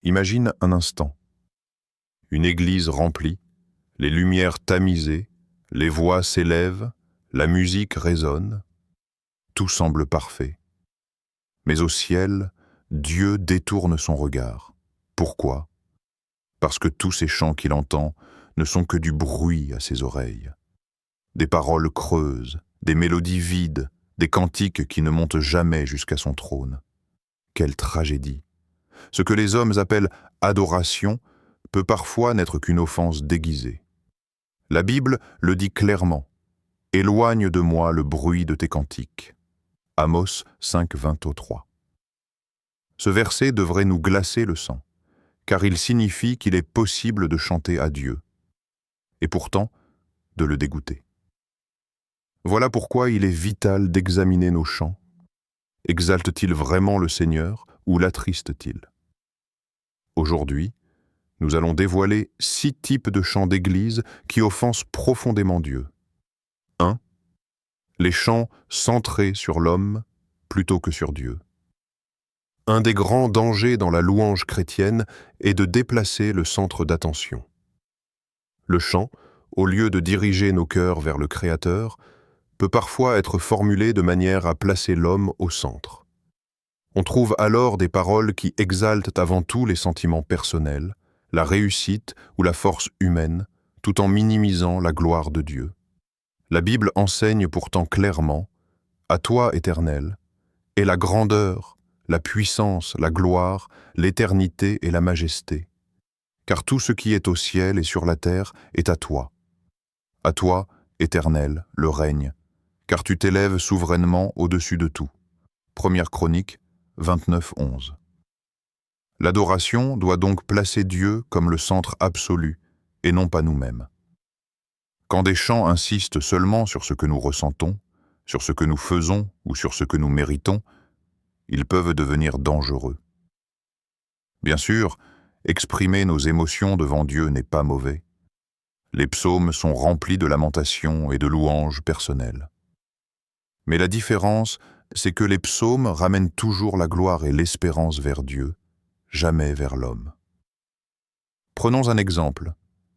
Imagine un instant, une église remplie, les lumières tamisées, les voix s'élèvent, la musique résonne, tout semble parfait. Mais au ciel, Dieu détourne son regard. Pourquoi? Parce que tous ces chants qu'il entend ne sont que du bruit à ses oreilles. Des paroles creuses, des mélodies vides, des cantiques qui ne montent jamais jusqu'à son trône. Quelle tragédie! Ce que les hommes appellent adoration peut parfois n'être qu'une offense déguisée. La Bible le dit clairement. « Éloigne de moi le bruit de tes cantiques ». Amos 5, 20-3. Ce verset devrait nous glacer le sang, car il signifie qu'il est possible de chanter à Dieu, et pourtant de le dégoûter. Voilà pourquoi il est vital d'examiner nos chants. Exalte-t-il vraiment le Seigneur ou l'attriste-t-il? Aujourd'hui, nous allons dévoiler 6 types de chants d'église qui offensent profondément Dieu. 1. Les chants centrés sur l'homme plutôt que sur Dieu. Un des grands dangers dans la louange chrétienne est de déplacer le centre d'attention. Le chant, au lieu de diriger nos cœurs vers le Créateur, peut parfois être formulé de manière à placer l'homme au centre. On trouve alors des paroles qui exaltent avant tout les sentiments personnels, la réussite ou la force humaine, tout en minimisant la gloire de Dieu. La Bible enseigne pourtant clairement « À toi, Éternel, est la grandeur, la puissance, la gloire, l'éternité et la majesté. Car tout ce qui est au ciel et sur la terre est à toi. À toi, Éternel, le règne, car tu t'élèves souverainement au-dessus de tout. » Première Chronique 29, 11. L'adoration doit donc placer Dieu comme le centre absolu, et non pas nous-mêmes. Quand des chants insistent seulement sur ce que nous ressentons, sur ce que nous faisons ou sur ce que nous méritons, ils peuvent devenir dangereux. Bien sûr, exprimer nos émotions devant Dieu n'est pas mauvais. Les psaumes sont remplis de lamentations et de louanges personnelles. Mais la différence, c'est que les psaumes ramènent toujours la gloire et l'espérance vers Dieu, jamais vers l'homme. Prenons un exemple.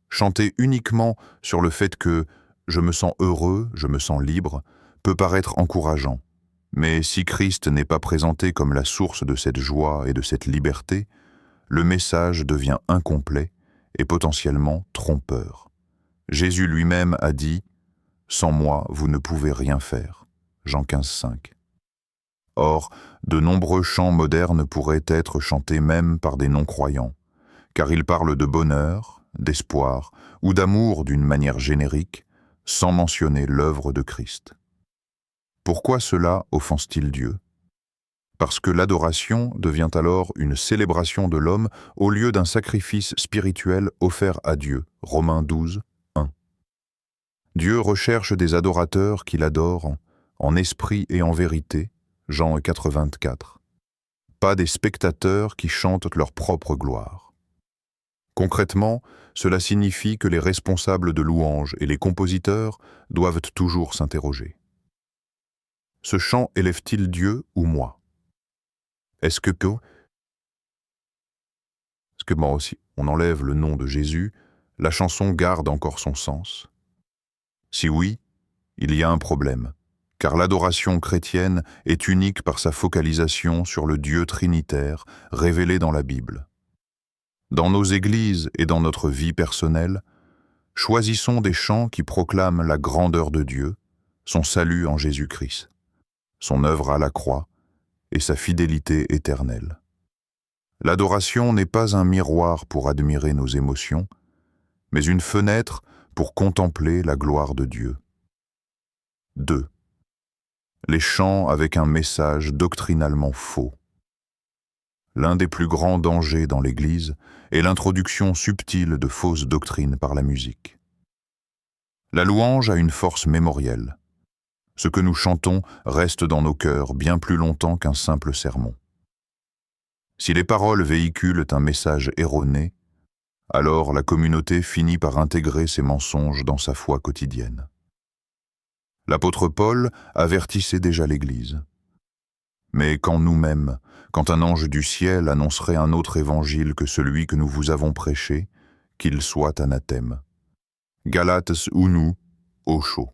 Chanter uniquement sur le fait que « je me sens heureux, je me sens libre » peut paraître encourageant. Mais si Christ n'est pas présenté comme la source de cette joie et de cette liberté, le message devient incomplet et potentiellement trompeur. Jésus lui-même a dit « Sans moi, vous ne pouvez rien faire » Jean 15, 5. Or, de nombreux chants modernes pourraient être chantés même par des non-croyants, car ils parlent de bonheur, d'espoir ou d'amour d'une manière générique, sans mentionner l'œuvre de Christ. Pourquoi cela offense-t-il Dieu? Parce que l'adoration devient alors une célébration de l'homme au lieu d'un sacrifice spirituel offert à Dieu. Romains 12, 1. Dieu recherche des adorateurs qui l'adorent en esprit et en vérité, Jean 4, 24. Pas des spectateurs qui chantent leur propre gloire. Concrètement, cela signifie que les responsables de louanges et les compositeurs doivent toujours s'interroger. Ce chant élève-t-il Dieu ou moi? Est-ce que moi aussi, on enlève le nom de Jésus, la chanson garde encore son sens? Si oui, il y a un problème, car l'adoration chrétienne est unique par sa focalisation sur le Dieu trinitaire révélé dans la Bible. Dans nos églises et dans notre vie personnelle, choisissons des chants qui proclament la grandeur de Dieu, son salut en Jésus-Christ, son œuvre à la croix et sa fidélité éternelle. L'adoration n'est pas un miroir pour admirer nos émotions, mais une fenêtre pour contempler la gloire de Dieu. 2. Les chants avec un message doctrinalement faux. L'un des plus grands dangers dans l'Église est l'introduction subtile de fausses doctrines par la musique. La louange a une force mémorielle. Ce que nous chantons reste dans nos cœurs bien plus longtemps qu'un simple sermon. Si les paroles véhiculent un message erroné, alors la communauté finit par intégrer ces mensonges dans sa foi quotidienne. L'apôtre Paul avertissait déjà l'Église. Mais quand nous-mêmes, quand un ange du ciel annoncerait un autre évangile que celui que nous vous avons prêché, qu'il soit anathème. Galates unu, au chaud.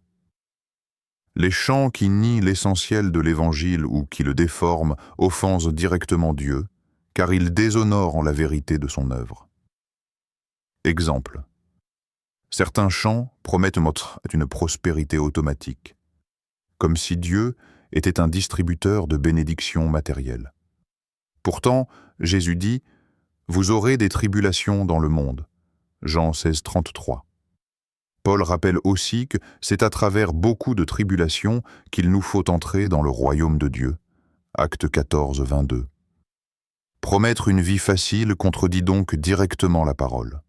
Les chants qui nient l'essentiel de l'Évangile ou qui le déforment offensent directement Dieu, car ils déshonorent en la vérité de son œuvre. Exemple. Certains chants promettent une prospérité automatique, comme si Dieu était un distributeur de bénédictions matérielles. Pourtant, Jésus dit « Vous aurez des tribulations dans le monde » Jean 16, 33. Paul rappelle aussi que c'est à travers beaucoup de tribulations qu'il nous faut entrer dans le royaume de Dieu. Acte 14, 22. Promettre une vie facile contredit donc directement la parole.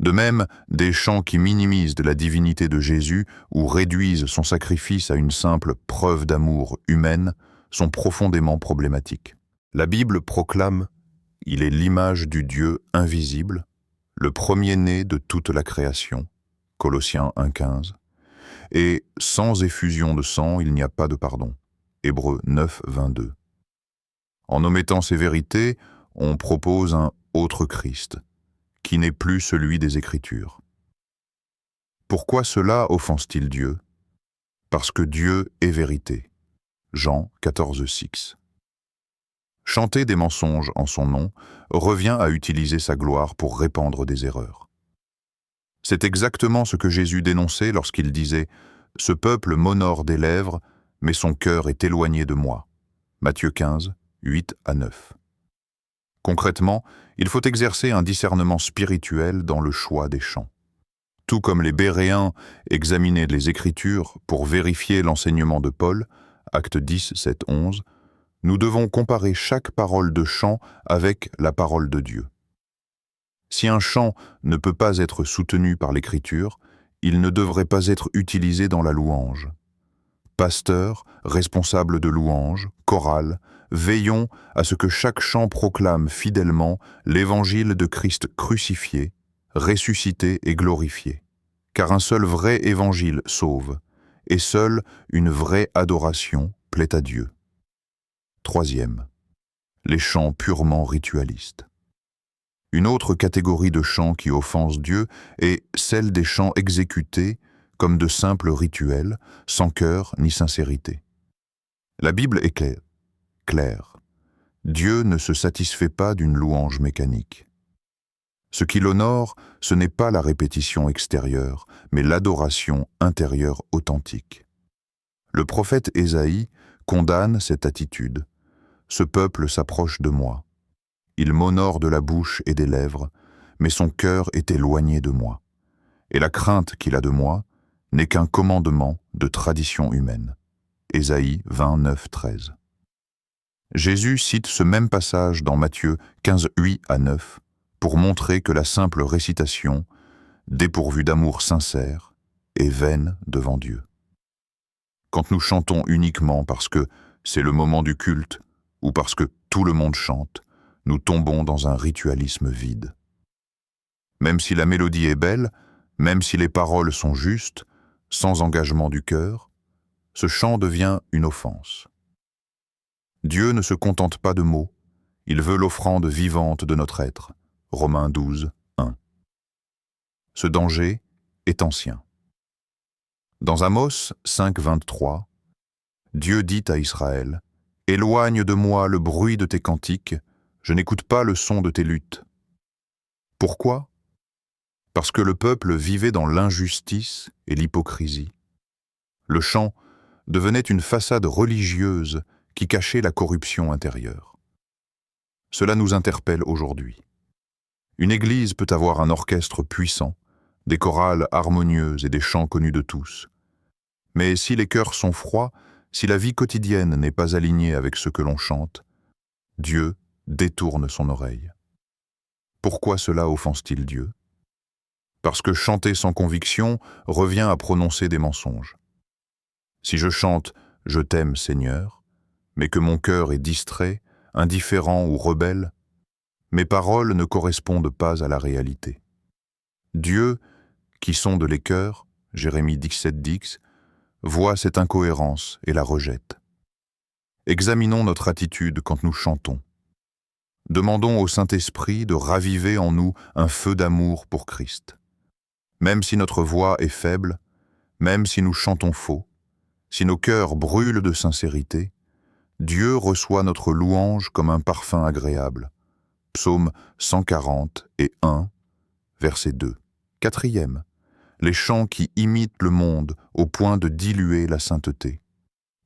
De même, des chants qui minimisent la divinité de Jésus ou réduisent son sacrifice à une simple preuve d'amour humaine sont profondément problématiques. La Bible proclame « Il est l'image du Dieu invisible, le premier-né de toute la création » Colossiens 1,15, et « Sans effusion de sang, il n'y a pas de pardon » Hébreux 9, 22. En omettant ces vérités, on propose un autre Christ, qui n'est plus celui des Écritures. Pourquoi cela offense-t-il Dieu? Parce que Dieu est vérité. Jean 14, 6. Chanter des mensonges en son nom revient à utiliser sa gloire pour répandre des erreurs. C'est exactement ce que Jésus dénonçait lorsqu'il disait « Ce peuple m'honore des lèvres, mais son cœur est éloigné de moi » Matthieu 15, 8 à 9. Concrètement, il faut exercer un discernement spirituel dans le choix des chants. Tout comme les Béréens examinaient les Écritures pour vérifier l'enseignement de Paul, Actes 10, 7, 11, nous devons comparer chaque parole de chant avec la parole de Dieu. Si un chant ne peut pas être soutenu par l'Écriture, il ne devrait pas être utilisé dans la louange. Pasteurs, responsables de louange, chorale, veillons à ce que chaque chant proclame fidèlement l'évangile de Christ crucifié, ressuscité et glorifié. Car un seul vrai évangile sauve, et seule une vraie adoration plaît à Dieu. Troisième, les chants purement ritualistes. Une autre catégorie de chants qui offense Dieu est celle des chants exécutés comme de simples rituels, sans cœur ni sincérité. La Bible est claire. Dieu ne se satisfait pas d'une louange mécanique. Ce qui l'honore, ce n'est pas la répétition extérieure, mais l'adoration intérieure authentique. Le prophète Ésaïe condamne cette attitude. « Ce peuple s'approche de moi. Il m'honore de la bouche et des lèvres, mais son cœur est éloigné de moi. Et la crainte qu'il a de moi n'est qu'un commandement de tradition humaine. » Ésaïe 29, 13. Jésus cite ce même passage dans Matthieu 15, 8 à 9 pour montrer que la simple récitation, dépourvue d'amour sincère, est vaine devant Dieu. Quand nous chantons uniquement parce que c'est le moment du culte ou parce que tout le monde chante, nous tombons dans un ritualisme vide. Même si la mélodie est belle, même si les paroles sont justes, sans engagement du cœur, ce chant devient une offense. Dieu ne se contente pas de mots, il veut l'offrande vivante de notre être. Romains 12, 1. Ce danger est ancien. Dans Amos 5, 23, Dieu dit à Israël « Éloigne de moi le bruit de tes cantiques, je n'écoute pas le son de tes luttes. » Pourquoi? Parce que le peuple vivait dans l'injustice et l'hypocrisie. Le chant devenait une façade religieuse qui cachait la corruption intérieure. Cela nous interpelle aujourd'hui. Une église peut avoir un orchestre puissant, des chorales harmonieuses et des chants connus de tous. Mais si les cœurs sont froids, si la vie quotidienne n'est pas alignée avec ce que l'on chante, Dieu détourne son oreille. Pourquoi cela offense-t-il Dieu? Parce que chanter sans conviction revient à prononcer des mensonges. Si je chante « Je t'aime, Seigneur », mais que mon cœur est distrait, indifférent ou rebelle, mes paroles ne correspondent pas à la réalité. Dieu, qui sonde les cœurs, Jérémie 17, 10, voit cette incohérence et la rejette. Examinons notre attitude quand nous chantons. Demandons au Saint-Esprit de raviver en nous un feu d'amour pour Christ. Même si notre voix est faible, même si nous chantons faux, si nos cœurs brûlent de sincérité, Dieu reçoit notre louange comme un parfum agréable. Psaume 140 et 1, verset 2. Quatrième, les chants qui imitent le monde au point de diluer la sainteté.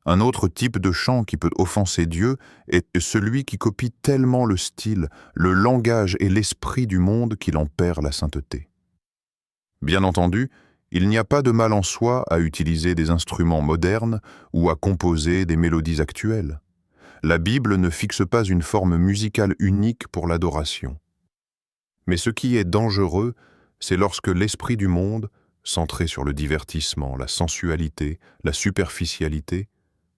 Un autre type de chant qui peut offenser Dieu est celui qui copie tellement le style, le langage et l'esprit du monde qu'il en perd la sainteté. Bien entendu, il n'y a pas de mal en soi à utiliser des instruments modernes ou à composer des mélodies actuelles. La Bible ne fixe pas une forme musicale unique pour l'adoration. Mais ce qui est dangereux, c'est lorsque l'esprit du monde, centré sur le divertissement, la sensualité, la superficialité,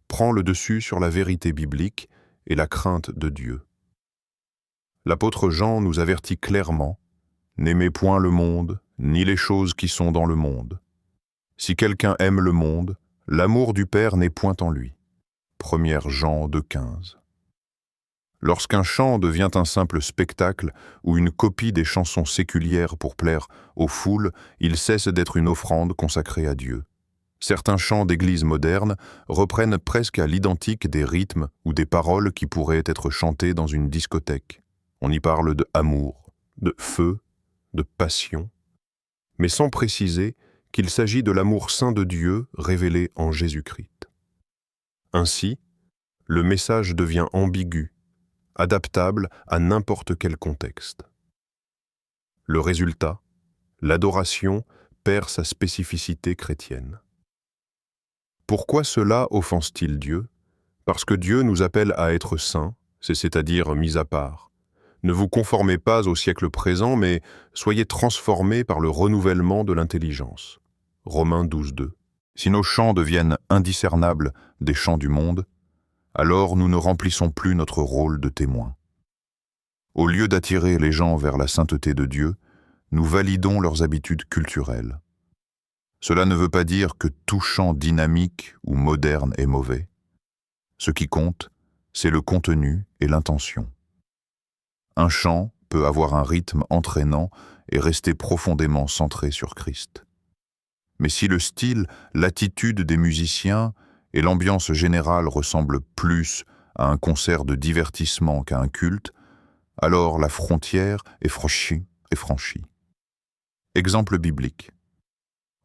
prend le dessus sur la vérité biblique et la crainte de Dieu. L'apôtre Jean nous avertit clairement « N'aimez point le monde, ni les choses qui sont dans le monde. Si quelqu'un aime le monde, l'amour du Père n'est point en lui. » 1 Jean 2,15. Lorsqu'un chant devient un simple spectacle ou une copie des chansons séculières pour plaire aux foules, il cesse d'être une offrande consacrée à Dieu. Certains chants d'église moderne reprennent presque à l'identique des rythmes ou des paroles qui pourraient être chantées dans une discothèque. On y parle de amour, de feu, de passion, mais sans préciser qu'il s'agit de l'amour saint de Dieu révélé en Jésus-Christ. Ainsi, le message devient ambigu, adaptable à n'importe quel contexte. Le résultat, l'adoration perd sa spécificité chrétienne. Pourquoi cela offense-t-il Dieu? Parce que Dieu nous appelle à être saints, c'est-à-dire mis à part. Ne vous conformez pas au siècle présent, mais soyez transformés par le renouvellement de l'intelligence. Romains 12,2. Si nos chants deviennent indiscernables des chants du monde, alors nous ne remplissons plus notre rôle de témoin. Au lieu d'attirer les gens vers la sainteté de Dieu, nous validons leurs habitudes culturelles. Cela ne veut pas dire que tout chant dynamique ou moderne est mauvais. Ce qui compte, c'est le contenu et l'intention. Un chant peut avoir un rythme entraînant et rester profondément centré sur Christ. Mais si le style, l'attitude des musiciens et l'ambiance générale ressemblent plus à un concert de divertissement qu'à un culte, alors la frontière est franchie. Exemple biblique.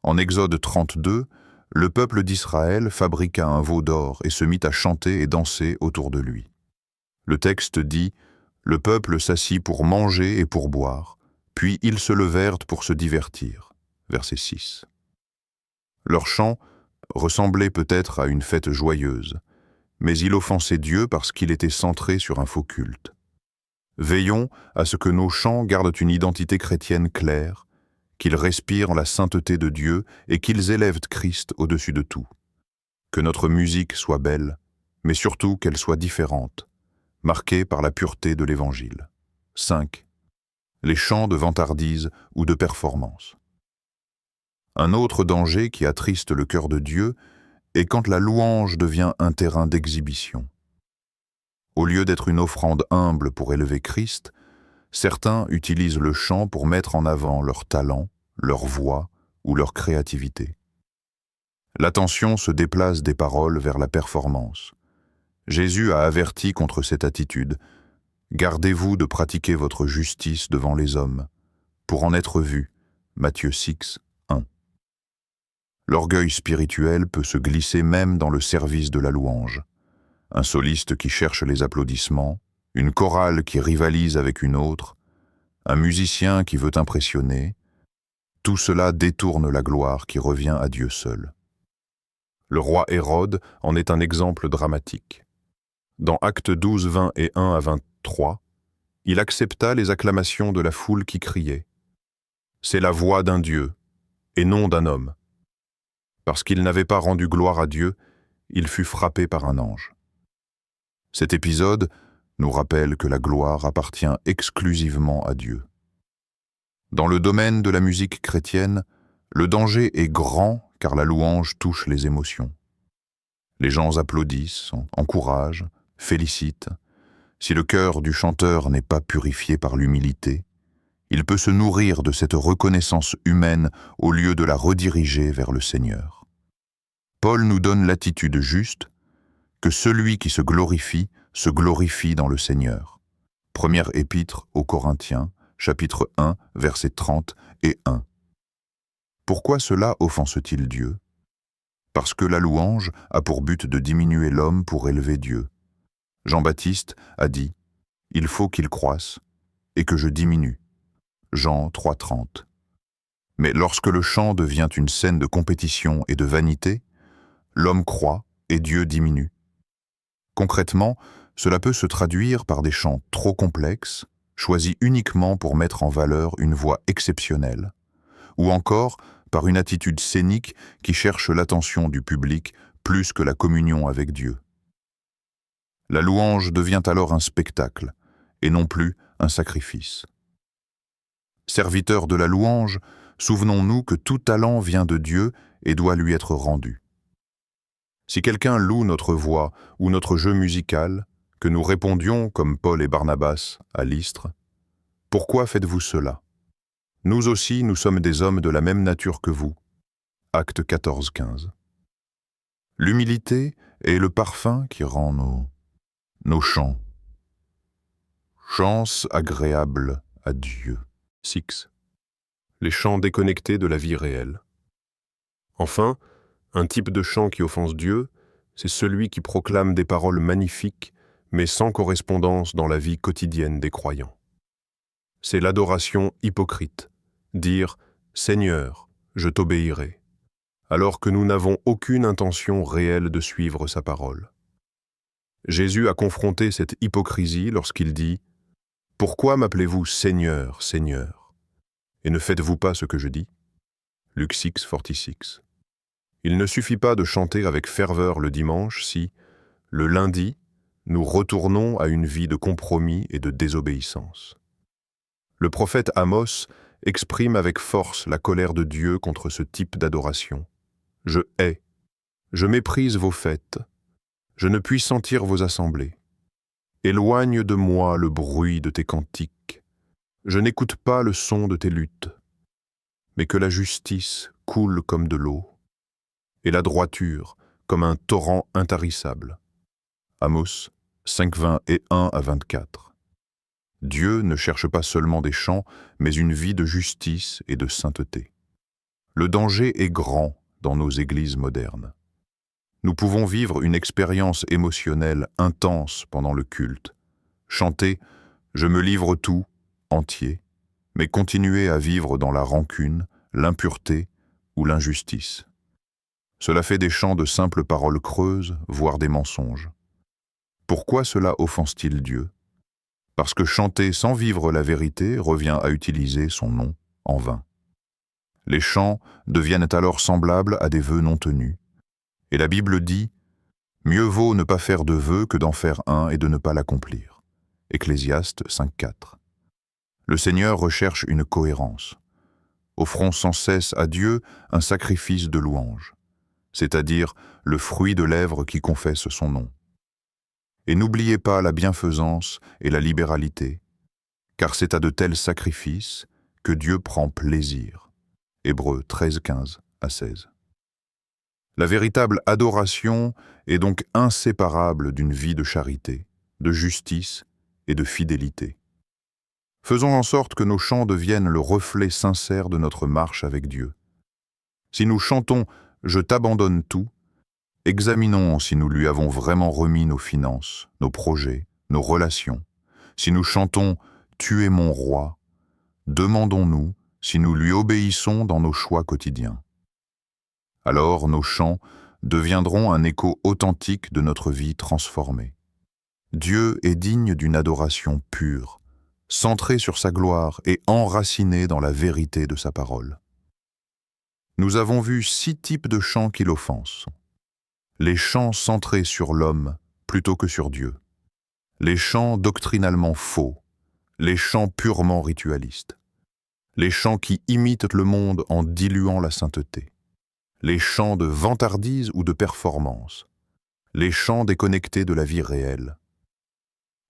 En Exode 32, le peuple d'Israël fabriqua un veau d'or et se mit à chanter et danser autour de lui. Le texte dit « Le peuple s'assit pour manger et pour boire, puis ils se levèrent pour se divertir. » Verset 6. Leur chant ressemblait peut-être à une fête joyeuse, mais il offensait Dieu parce qu'il était centré sur un faux culte. Veillons à ce que nos chants gardent une identité chrétienne claire, qu'ils respirent la sainteté de Dieu et qu'ils élèvent Christ au-dessus de tout. Que notre musique soit belle, mais surtout qu'elle soit différente, marquée par la pureté de l'Évangile. 5. Les chants de vantardise ou de performance. Un autre danger qui attriste le cœur de Dieu est quand la louange devient un terrain d'exhibition. Au lieu d'être une offrande humble pour élever Christ, certains utilisent le chant pour mettre en avant leur talent, leur voix ou leur créativité. L'attention se déplace des paroles vers la performance. Jésus a averti contre cette attitude. « Gardez-vous de pratiquer votre justice devant les hommes, pour en être vu. » Matthieu 6, 1. L'orgueil spirituel peut se glisser même dans le service de la louange. Un soliste qui cherche les applaudissements, une chorale qui rivalise avec une autre, un musicien qui veut impressionner, tout cela détourne la gloire qui revient à Dieu seul. Le roi Hérode en est un exemple dramatique. Dans Actes 12, 20 et 1 à 23, il accepta les acclamations de la foule qui criait « C'est la voix d'un Dieu, et non d'un homme. » Parce qu'il n'avait pas rendu gloire à Dieu, il fut frappé par un ange. Cet épisode nous rappelle que la gloire appartient exclusivement à Dieu. Dans le domaine de la musique chrétienne, le danger est grand car la louange touche les émotions. Les gens applaudissent, encouragent, félicitent. Si le cœur du chanteur n'est pas purifié par l'humilité, il peut se nourrir de cette reconnaissance humaine au lieu de la rediriger vers le Seigneur. Paul nous donne l'attitude juste, que celui qui se glorifie dans le Seigneur. Première épître aux Corinthiens, chapitre 1, versets 30 et 1. Pourquoi cela offense-t-il Dieu? Parce que la louange a pour but de diminuer l'homme pour élever Dieu. Jean-Baptiste a dit « Il faut qu'il croisse et que je diminue ». Jean 3,30. Mais lorsque le chant devient une scène de compétition et de vanité, l'homme croît et Dieu diminue. Concrètement, cela peut se traduire par des chants trop complexes, choisis uniquement pour mettre en valeur une voix exceptionnelle, ou encore par une attitude scénique qui cherche l'attention du public plus que la communion avec Dieu. La louange devient alors un spectacle, et non plus un sacrifice. Serviteurs de la louange, souvenons-nous que tout talent vient de Dieu et doit lui être rendu. Si quelqu'un loue notre voix ou notre jeu musical, que nous répondions, comme Paul et Barnabas, à Lystre, « Pourquoi faites-vous cela? Nous aussi, nous sommes des hommes de la même nature que vous. » Acte 14-15. L'humilité est le parfum qui rend nos chants. Chants agréables à Dieu. 6. Les chants déconnectés de la vie réelle. Enfin, un type de chant qui offense Dieu, c'est celui qui proclame des paroles magnifiques, mais sans correspondance dans la vie quotidienne des croyants. C'est l'adoration hypocrite, dire « Seigneur, je t'obéirai », alors que nous n'avons aucune intention réelle de suivre sa parole. Jésus a confronté cette hypocrisie lorsqu'il dit « Pourquoi m'appelez-vous Seigneur, Seigneur, et ne faites-vous pas ce que je dis » Luc 6,46. Il ne suffit pas de chanter avec ferveur le dimanche si, le lundi, nous retournons à une vie de compromis et de désobéissance. Le prophète Amos exprime avec force la colère de Dieu contre ce type d'adoration. « Je hais, je méprise vos fêtes, je ne puis sentir vos assemblées. Éloigne de moi le bruit de tes cantiques, je n'écoute pas le son de tes luttes, mais que la justice coule comme de l'eau, et la droiture comme un torrent intarissable. » Amos 5,20 et 1-24. Dieu ne cherche pas seulement des chants, mais une vie de justice et de sainteté. Le danger est grand dans nos églises modernes. Nous pouvons vivre une expérience émotionnelle intense pendant le culte, chanter « Je me livre tout » entier, mais continuer à vivre dans la rancune, l'impureté ou l'injustice. Cela fait des chants de simples paroles creuses, voire des mensonges. Pourquoi cela offense-t-il Dieu? Parce que chanter sans vivre la vérité revient à utiliser son nom en vain. Les chants deviennent alors semblables à des vœux non tenus. Et la Bible dit « Mieux vaut ne pas faire de vœux que d'en faire un et de ne pas l'accomplir. » Ecclésiaste 5,4. Le Seigneur recherche une cohérence. Offrons sans cesse à Dieu un sacrifice de louange, c'est-à-dire le fruit de lèvres qui confessent son nom. Et n'oubliez pas la bienfaisance et la libéralité, car c'est à de tels sacrifices que Dieu prend plaisir. Hébreux 13:15-16. La véritable adoration est donc inséparable d'une vie de charité, de justice et de fidélité. Faisons en sorte que nos chants deviennent le reflet sincère de notre marche avec Dieu. Si nous chantons « Je t'abandonne tout », examinons si nous lui avons vraiment remis nos finances, nos projets, nos relations. Si nous chantons « Tu es mon roi », demandons-nous si nous lui obéissons dans nos choix quotidiens. Alors nos chants deviendront un écho authentique de notre vie transformée. Dieu est digne d'une adoration pure, centrée sur sa gloire et enracinée dans la vérité de sa parole. Nous avons vu 6 types de chants qui l'offensent. Les chants centrés sur l'homme plutôt que sur Dieu. Les chants doctrinalement faux. Les chants purement ritualistes. Les chants qui imitent le monde en diluant la sainteté. Les chants de vantardise ou de performance. les chants déconnectés de la vie réelle.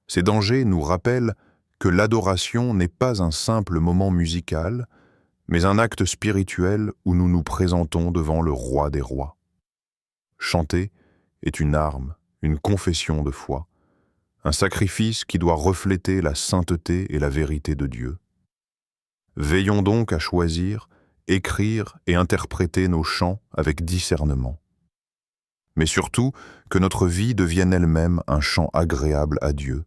Ces dangers nous rappellent que l'adoration n'est pas un simple moment musical, mais un acte spirituel où nous nous présentons devant le roi des rois. Chanter est une arme, une confession de foi, un sacrifice qui doit refléter la sainteté et la vérité de Dieu. Veillons donc à choisir, écrire et interpréter nos chants avec discernement. Mais surtout, que notre vie devienne elle-même un chant agréable à Dieu,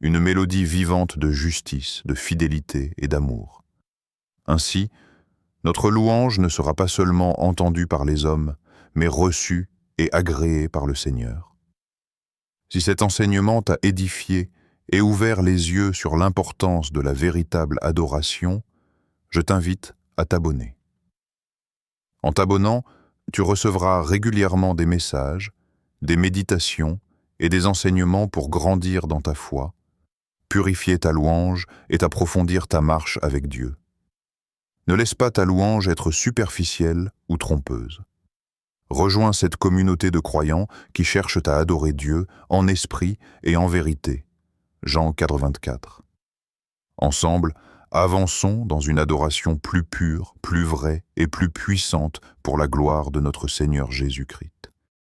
une mélodie vivante de justice, de fidélité et d'amour. Ainsi, notre louange ne sera pas seulement entendue par les hommes, mais reçue et agréée par le Seigneur. Si cet enseignement t'a édifié et ouvert les yeux sur l'importance de la véritable adoration, je t'invite à t'abonner. En t'abonnant, tu recevras régulièrement des messages, des méditations et des enseignements pour grandir dans ta foi, purifier ta louange et approfondir ta marche avec Dieu. Ne laisse pas ta louange être superficielle ou trompeuse. Rejoins cette communauté de croyants qui cherchent à adorer Dieu en esprit et en vérité. Jean 4,24. Ensemble, avançons dans une adoration plus pure, plus vraie et plus puissante pour la gloire de notre Seigneur Jésus-Christ.